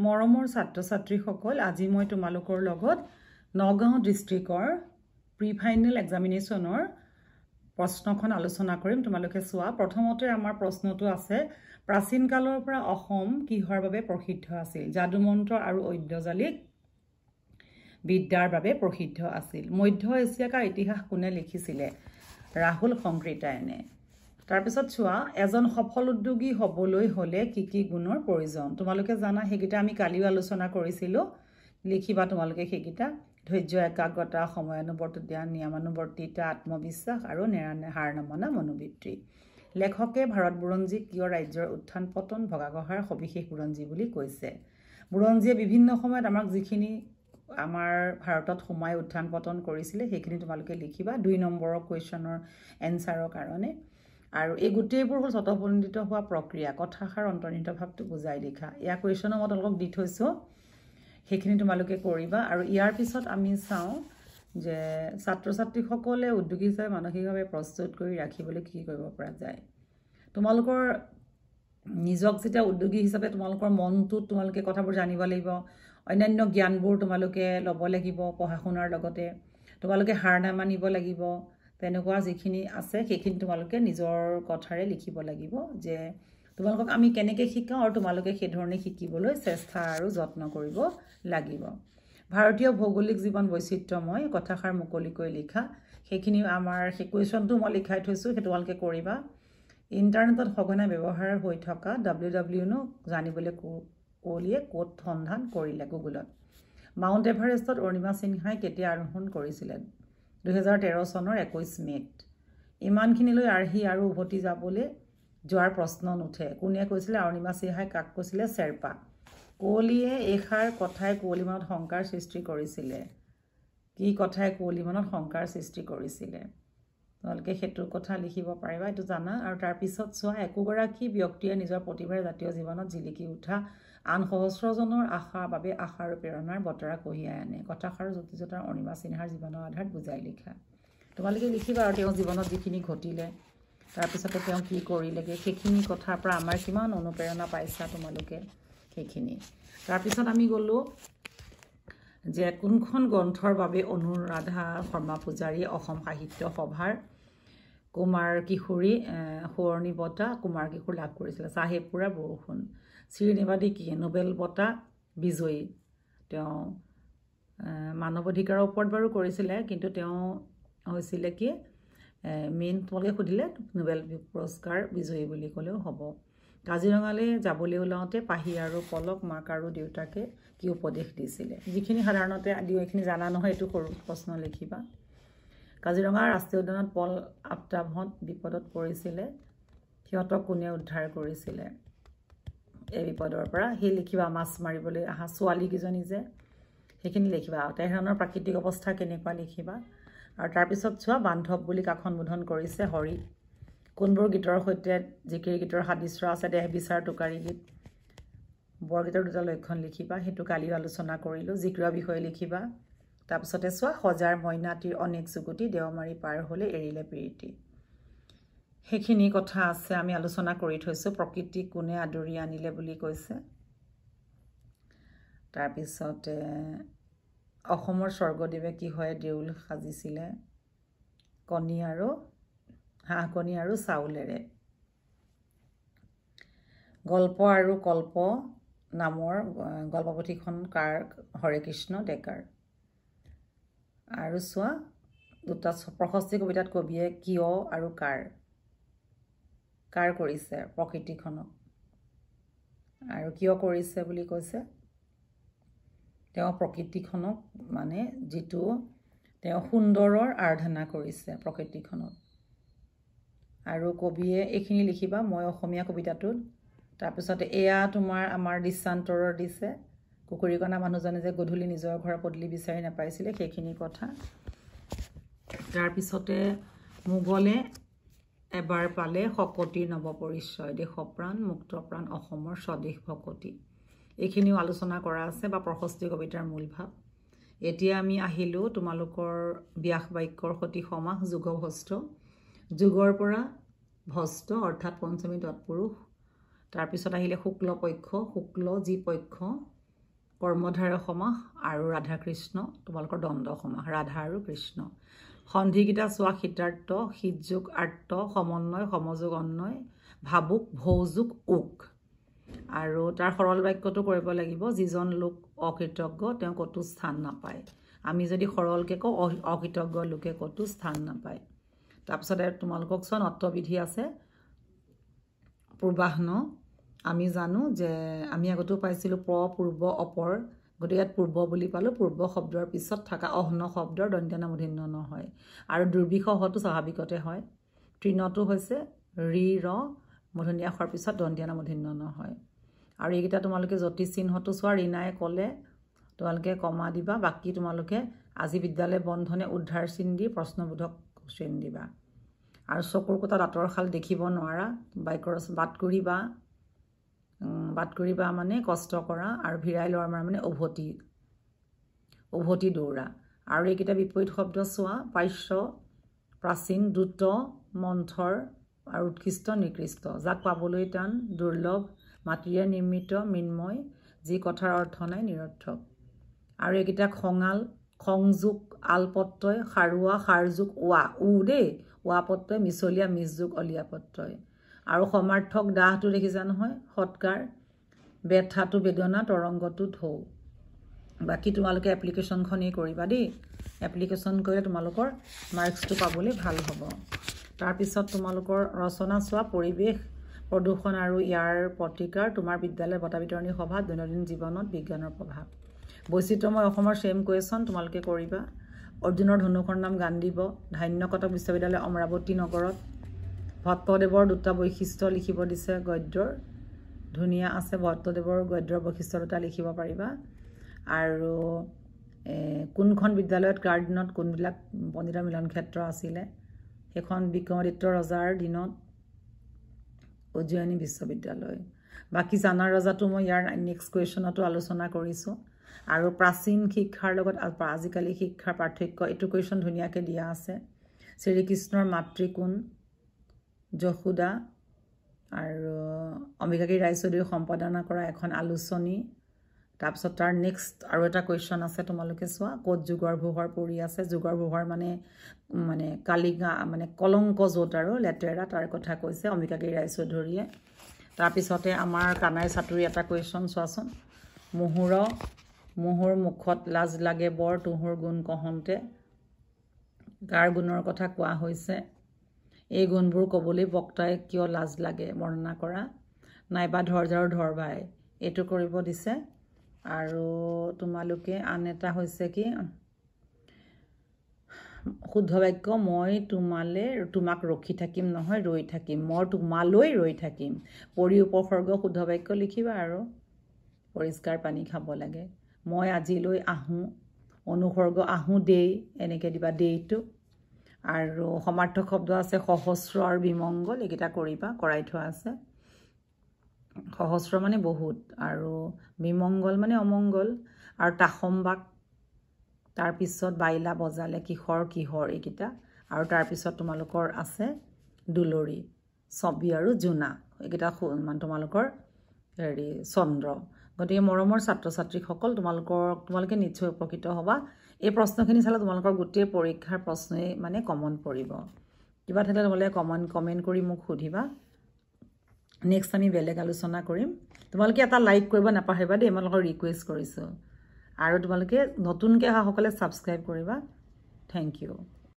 মৰমৰ ছাত্ৰ ছাত্ৰীসকল আজি মই তোমালোকৰ লগত নগাঁও ডিস্ট্ৰিক্টৰ প্ৰি ফাইনেল এক্সামিনেশ্যনৰ প্ৰশ্নখন আলোচনা কৰিম। তোমালোকে চোৱা, প্ৰথমতে আমাৰ প্ৰশ্নটো আছে প্ৰাচীন কালৰ পৰা অসম কিহৰ বাবে প্ৰসিদ্ধ আছিল? যাদুমন্ত্ৰ আৰু ঐদ্যজালিক বিদ্যাৰ বাবে প্ৰসিদ্ধ আছিল। মধ্য এছিয়াৰ ইতিহাস কোনে লিখিছিলে? ৰাহুল সংকৃতায়নে। তাৰপিছত চোৱা, এজন সফল উদ্যোগী হ'বলৈ হ'লে কি কি গুণৰ প্ৰয়োজন? তোমালোকে জানা, সেইকেইটা আমি কালিও আলোচনা কৰিছিলোঁ। লিখিবা তোমালোকে সেইকেইটা: ধৈৰ্য, একাগ্ৰতা, সময়ানুৱৰ্তিতা, নিয়মানুৱৰ্তিতা, আত্মবিশ্বাস আৰু হাৰ নমনা মনোবৃত্তি। লেখকে ভাৰত বুৰঞ্জীক কিয় ৰাজ্যৰ উত্থান পতন ভগাগহাৰ সবিশেষ বুৰঞ্জী বুলি কৈছে? বুৰঞ্জীয়ে বিভিন্ন সময়ত আমাক যিখিনি আমাৰ ভাৰতত সোমাই উত্থান পতন কৰিছিলে সেইখিনি তোমালোকে লিখিবা 2 নম্বৰৰ কুৱেশ্যনৰ এনচাৰৰ কাৰণে। আৰু এই গোটেইবোৰ হ'ল স্বতঃপ্ৰণোদিত হোৱা প্ৰক্ৰিয়া। কথাষাৰ অন্তৰ্নিহিত ভাৱটো বুজাই লিখা। ইয়াৰ কুৱেশ্যনো মই তোমালোকক দি থৈছোঁ, সেইখিনি তোমালোকে কৰিবা। আৰু ইয়াৰ পিছত আমি চাওঁ যে ছাত্ৰ ছাত্ৰীসকলে উদ্যোগী হিচাপে মানসিকভাৱে প্ৰস্তুত কৰি ৰাখিবলৈ কি কৰিব পৰা যায়। তোমালোকৰ নিজক যেতিয়া উদ্যোগী হিচাপে তোমালোকৰ মনটোত তোমালোকে কথাবোৰ জানিব লাগিব, অন্যান্য জ্ঞানবোৰ তোমালোকে ল'ব লাগিব, পঢ়া শুনাৰ লগতে তোমালোকে হাৰ নামানিব লাগিব। তেনেকুৱা যিখিনি আছে সেইখিনি তোমালোকে নিজৰ কথাৰে লিখিব লাগিব যে তোমালোকক আমি কেনেকৈ শিকাওঁ আৰু তোমালোকে সেইধৰণে শিকিবলৈ চেষ্টা আৰু যত্ন কৰিব লাগিব। ভাৰতীয় ভৌগোলিক জীৱন বৈচিত্ৰ্যময়, কথাষাৰ মুকলিকৈ লিখা। সেইখিনি আমাৰ সেই কুৱেশ্যনটো মই লিখাই থৈছোঁ, সেইটো তোমালোকে কৰিবা। ইণ্টাৰনেটত সঘনাই ব্যৱহাৰ হৈ থকা www জানিবলৈ কুঁৱলীয়ে ক'ত সন্ধান কৰিলে? গুগলত। মাউণ্ট এভাৰেষ্টত অৰুণিমা সিনহাই কেতিয়া আৰোহণ কৰিছিলে? 2013 চনৰ 21 মে'ত। ইমানখিনিলৈ আৰ্হি আৰু উভতি যাবলৈ যোৱাৰ প্ৰশ্ন নুঠে। কোনে কৈছিলে? অৰুণিমা সিনহাই কাক কৈছিলে? শ্বেৰপা। কুঁৱলীয়ে এইষাৰ কথাই কুঁৱলী মনত শংকাৰ সৃষ্টি কৰিছিলে। কি কথাই কুঁৱলী মনত শংকাৰ সৃষ্টি কৰিছিলে? তোমালোকে সেইটো কথা লিখিব পাৰিবা, এইটো জানা। আৰু তাৰপিছত চোৱা, একোগৰাকী ব্যক্তিয়ে নিজৰ প্ৰতিভাৰে জাতীয় জীৱনত জিলিকি উঠা আন সহস্ৰজনৰ আশাৰ বাবে আশা আৰু প্ৰেৰণাৰ বতৰা কঢ়িয়াই আনে। কথাষাৰ জ্যোতিষতাৰ অৰুণিমা সিনহাৰ জীৱনৰ আধাৰত বুজাই লিখা। তোমালোকে লিখিবা আৰু তেওঁৰ জীৱনত যিখিনি ঘটিলে, তাৰপিছতে তেওঁ কি কৰিলেগৈ, সেইখিনি কথাৰ পৰা আমাৰ কিমান অনুপ্ৰেৰণা পাইছা তোমালোকে সেইখিনি। তাৰপিছত আমি গ'লোঁ যে কোনখন গ্ৰন্থৰ বাবে অনুৰাধা শৰ্মা পূজাৰীয়ে অসম সাহিত্য সভাৰ কুমাৰ কিশোৰী সোঁৱৰণী বঁটা কুমাৰ কিশোৰ লাভ কৰিছিলে? চাহেবপুৰা বৰষুণ। শ্ৰীনিবাদী কি? নোবেল বঁটা বিজয়ী। তেওঁ মানৱ অধিকাৰৰ ওপৰত বাৰু কৰিছিলে, কিন্তু তেওঁ হৈছিলে কি মেইন তোমালোকে সুধিলে নোবেল পুৰস্কাৰ বিজয়ী বুলি ক'লেও হ'ব। কাজিৰঙালৈ যাবলৈ ওলাওঁতে পাহি আৰু পলক মাক আৰু দেউতাকে কি উপদেশ দিছিলে? যিখিনি সাধাৰণতে দিওঁ এইখিনি জানা নহয়, এইটো সৰু প্ৰশ্ন লিখিবা। কাজিৰঙা ৰাষ্ট্ৰীয় উদ্যানত পল আফতাবহঁত বিপদত পৰিছিলে, সিহঁতক কোনে উদ্ধাৰ কৰিছিলে এই বিপদৰ পৰা? সেই লিখিবা। মাছ মাৰিবলৈ অহা ছোৱালীকেইজনী যে, সেইখিনি লিখিবা। তেহৰানৰ প্ৰাকৃতিক অৱস্থা কেনেকুৱা লিখিবা। আৰু তাৰপিছত চোৱা, বান্ধৱ বুলি কাক সম্বোধন কৰিছে? হৰি। কোনবোৰ গীতৰ সৈতে জিকিৰ গীতৰ সাদৃশ্য আছে? দেহ বিচাৰ, টোকাৰী গীত। বৰগীতৰ 2টা লক্ষণ লিখিবা, সেইটো কালিও আলোচনা কৰিলোঁ। জিকিৰৰ বিষয়ে লিখিবা। তাৰপিছতে চোৱা, সজাৰ মইনাটিৰ অনেক যুগুটি দেওমাৰি পাৰ হ'লে এৰিলে প্ৰীতি। সেইখিনি কথা আছে, আমি আলোচনা কৰি থৈছোঁ। প্ৰকৃতি কোনে আদৰি আনিলে বুলি কৈছে? তাৰপিছতে অসমৰ স্বৰ্গদেৱে কিহৰে দেউল সাজিছিলে? হাঁহ কণী আৰু চাউলেৰে। গল্প আৰু কল্প নামৰ গল্পপুথিখন কাৰ? হৰে কৃষ্ণ ডেকাৰ। আৰু চোৱা, 2টা প্ৰশস্তি কবিতাত কবিয়ে কিয় আৰু কাৰ কৰিছে প্ৰকৃতিখনক? আৰু কিয় কৰিছে বুলি কৈছে? তেওঁ প্ৰকৃতিখনক মানে যিটো তেওঁ সুন্দৰৰ আৰাধনা কৰিছে প্ৰকৃতিখনত। আৰু কবিয়ে এইখিনি লিখিবা মই অসমীয়া কবিতাটোত। তাৰপিছতে এয়া তোমাৰ আমাৰ দৃশ্যান্তৰৰ দিছে, কুকুৰীকণা মানুহজনে যে গধূলি নিজৰ ঘৰৰ পদূলি বিচাৰি নাপাইছিলে, সেইখিনি কথা। তাৰপিছতে মোগলে এবাৰ পালে শকতিৰ নৱপৰিচয়, দেশপ্ৰাণ মুক্তপ্ৰাণ অসমৰ স্বদেশ ভকতি। এইখিনিও আলোচনা কৰা আছে বা প্ৰশস্তি কবিতাৰ মূল ভাৱ। এতিয়া আমি আহিলোঁ তোমালোকৰ ব্যাস বাক্যৰ সতি সমাস যুগভস্ত। যুগৰ পৰা ভস্ত অৰ্থাৎ পঞ্চমী তৎপুৰুষ। তাৰপিছত আহিলে শুক্ল পক্ষ, শুক্ল যি পক্ষ কৰ্মধাৰয় সমাস আৰু ৰাধা কৃষ্ণ তোমালোকৰ দ্বন্দ্ব সমাস ৰাধা আৰু কৃষ্ণ সন্ধিকেইটা চোৱা শীতাৰ্থ শীতযোগ আৰ্ত সমন্বয় সমযোগ অন্বয় ভাবুক ভৌযোগ উক আৰু তাৰ সৰল বাক্যটো কৰিব লাগিব যিজন লোক অকৃতজ্ঞ তেওঁ কতো স্থান নাপায় আমি যদি সৰলকে কওঁ অকৃতজ্ঞ লোকে কতো স্থান নাপায় তাৰপিছতে তোমালোকক চোন অত্তবিধি আছে পূৰ্বাহ্ন আমি জানো যে আমি আগতেও পাইছিলোঁ পূৰ্ব অপৰ গতিকে ইয়াত পূৰ্ব বুলি পালোঁ পূৰ্ব শব্দৰ পিছত থকা অহ্ন শব্দৰ দন্ত্য মূৰ্ধন্য ন হয় আৰু দুৰ্বিষহটো স্বাভাৱিকতে হয় তৃণটো হৈছে ৰি ৰ মূৰ্ধন্য আখৰ পিছত দন্ত্য মূৰ্ধন্য ন হয় আৰু এইকেইটা তোমালোকে জ্যোতিষ চিহ্নটো চোৱা ৰিনাই ক'লে তোমালোকে কমা দিবা বাকী তোমালোকে আজি বিদ্যালয় বন্ধনে উদ্ধাৰ চিন দি প্ৰশ্নবোধক চিন দিবা আৰু চকুৰ কোটা দাঁতৰ খাল দেখিব নোৱাৰা বাইকৰ বাট কৰিবা মানে কষ্ট কৰা আৰু ভিৰাই লোৱাৰ মানে উভতি দৌৰা আৰু এইকেইটা বিপৰীত শব্দ চোৱা পাৰ্শ্ব প্ৰাচীন দ্ৰুত মন্থৰ আৰু উৎকৃষ্ট নিকৃষ্ট যাক পাবলৈ টান দুৰ্লভ মাটিৰে নিৰ্মিত মৃন্ময় যি কথাৰ অৰ্থ নাই নিৰৰ্থক আৰু এইকেইটা খঙাল খংযোগ আলপত্ৰয় সাৰুৱা সাৰযোগ দেই ৱাপত্ৰয় মিছলীয়া মিছযোগ অলিয়াপত্ৰয় আৰু সমাৰ্থক দাহটো দেখিছা নহয় সৎকাৰ বেথাটো বেদনা তৰংগটো ঢৌ বাকী তোমালোকে এপ্লিকেশ্যনখনেই কৰিবা দেই এপ্লিকেশ্যন কৰিলে তোমালোকৰ মাৰ্কছটো পাবলৈ ভাল হ'ব তাৰপিছত তোমালোকৰ ৰচনা চোৱা পৰিৱেশ প্ৰদূষণ আৰু ইয়াৰ প্ৰতিকাৰ তোমাৰ বিদ্যালয় বঁটা বিতৰণী সভা দৈনন্দিন জীৱনত বিজ্ঞানৰ প্ৰভাৱ বৈচিত্ৰ্যময় অসমৰ ছেম কুৱেশ্যন তোমালোকে কৰিবা অৰ্জুনৰ ধনুকৰ নাম গান্ধীব ধান্য কটক বিশ্ববিদ্যালয় অমৰাৱতী নগৰত ভট্টদেৱৰ দুটা বৈশিষ্ট্য লিখিব দিছে গদ্যৰ ধুনীয়া আছে ভট্টদেৱৰ গদ্যৰ বৈশিষ্ট্য দুটা লিখিব পাৰিবা আৰু কোনখন বিদ্যালয়ত গাৰ্ডেনত কোনবিলাক পণ্ডিত মিলন ক্ষেত্ৰ আছিলে সেইখন বিক্ৰমাদিত্য ৰজাৰ দিনত উজ্জয়িনী বিশ্ববিদ্যালয় বাকী জানা ৰজাটো মই ইয়াৰ নেক্সট কুৱেশ্যনতো আলোচনা কৰিছোঁ আৰু প্ৰাচীন শিক্ষাৰ লগত আজিকালি শিক্ষাৰ পাৰ্থক্য এইটো কুৱেশ্যন ধুনীয়াকৈ দিয়া আছে শ্ৰীকৃষ্ণৰ মাতৃ কোন যশোদা আৰু অম্বিকাগিৰি ৰায়চৌধুৰীয়ে সম্পাদনা কৰা এখন আলোচনী তাৰপিছত তাৰ নেক্সট আৰু এটা কুৱেশ্যন আছে তোমালোকে চোৱা ক'ত যুগৰ ভোহৰ পৰি আছে যুগৰ ভোহৰ মানে কালিগা মানে কলংক য'ত আৰু লেতেৰা তাৰ কথা কৈছে অম্বিকাগিৰি ৰায়চৌধুৰীয়ে তাৰপিছতে আমাৰ কানাই চাতুৰী এটা কুৱেশ্যন চোৱাচোন মোহৰ মুখত লাজ লাগে বৰ তুহুৰ গুণ কহন্তে কাৰ গুণৰ কথা কোৱা হৈছে এই গুণবোৰ ক'বলৈ বক্তাই কিয় লাজ লাগে বৰ্ণনা কৰা নাইবা ধৰজাৰ ধৰবাই এইটো কৰিব দিছে আৰু তোমালোকে আন এটা হৈছে কি শুদ্ধ বাক্য মই তোমাক ৰখি থাকিম নহয় ৰৈ থাকিম মই তোমালৈ ৰৈ থাকিম পৰি উপসৰ্গ শুদ্ধ বাক্য লিখিবা আৰু পৰিষ্কাৰ পানী খাব লাগে মই আজিলৈ আহোঁ অনুসৰ্গ আহোঁ দেই এনেকৈ দিবা দেইটো আৰু সমাৰ্থক শব্দ আছে সহস্ৰ আৰু বিমংগল এইকেইটা কৰিবা কৰাই থোৱা আছে সহস্ৰ মানে বহুত আৰু বিমংগল মানে অমংগল আৰু তাসম্বাক তাৰপিছত বাইলা বজালে কিহৰ এইকেইটা আৰু তাৰপিছত তোমালোকৰ আছে দুলৰি ছবি আৰু জোনা এইকেইটা মানে তোমালোকৰ চন্দ্ৰ গতিকে মৰমৰ ছাত্ৰ ছাত্ৰীসকল তোমালোকে নিশ্চয় উপকৃত হ'বা এই প্ৰশ্নখিনি চালে তোমালোকৰ গোটেই পৰীক্ষাৰ প্ৰশ্নই মানে কমন পৰিব কিবা থাকিলে তোমালোকে কমেণ্ট কৰি মোক সুধিবা নেক্সট আমি বেলেগ আলোচনা কৰিম তোমালোকে এটা লাইক কৰিব নাপাহৰিবা দেই মই তোমালোকক ৰিকুৱেষ্ট কৰিছোঁ আৰু তোমালোকে নতুনকৈ অহাসকলে ছাবস্ক্ৰাইব কৰিবা থেংক ইউ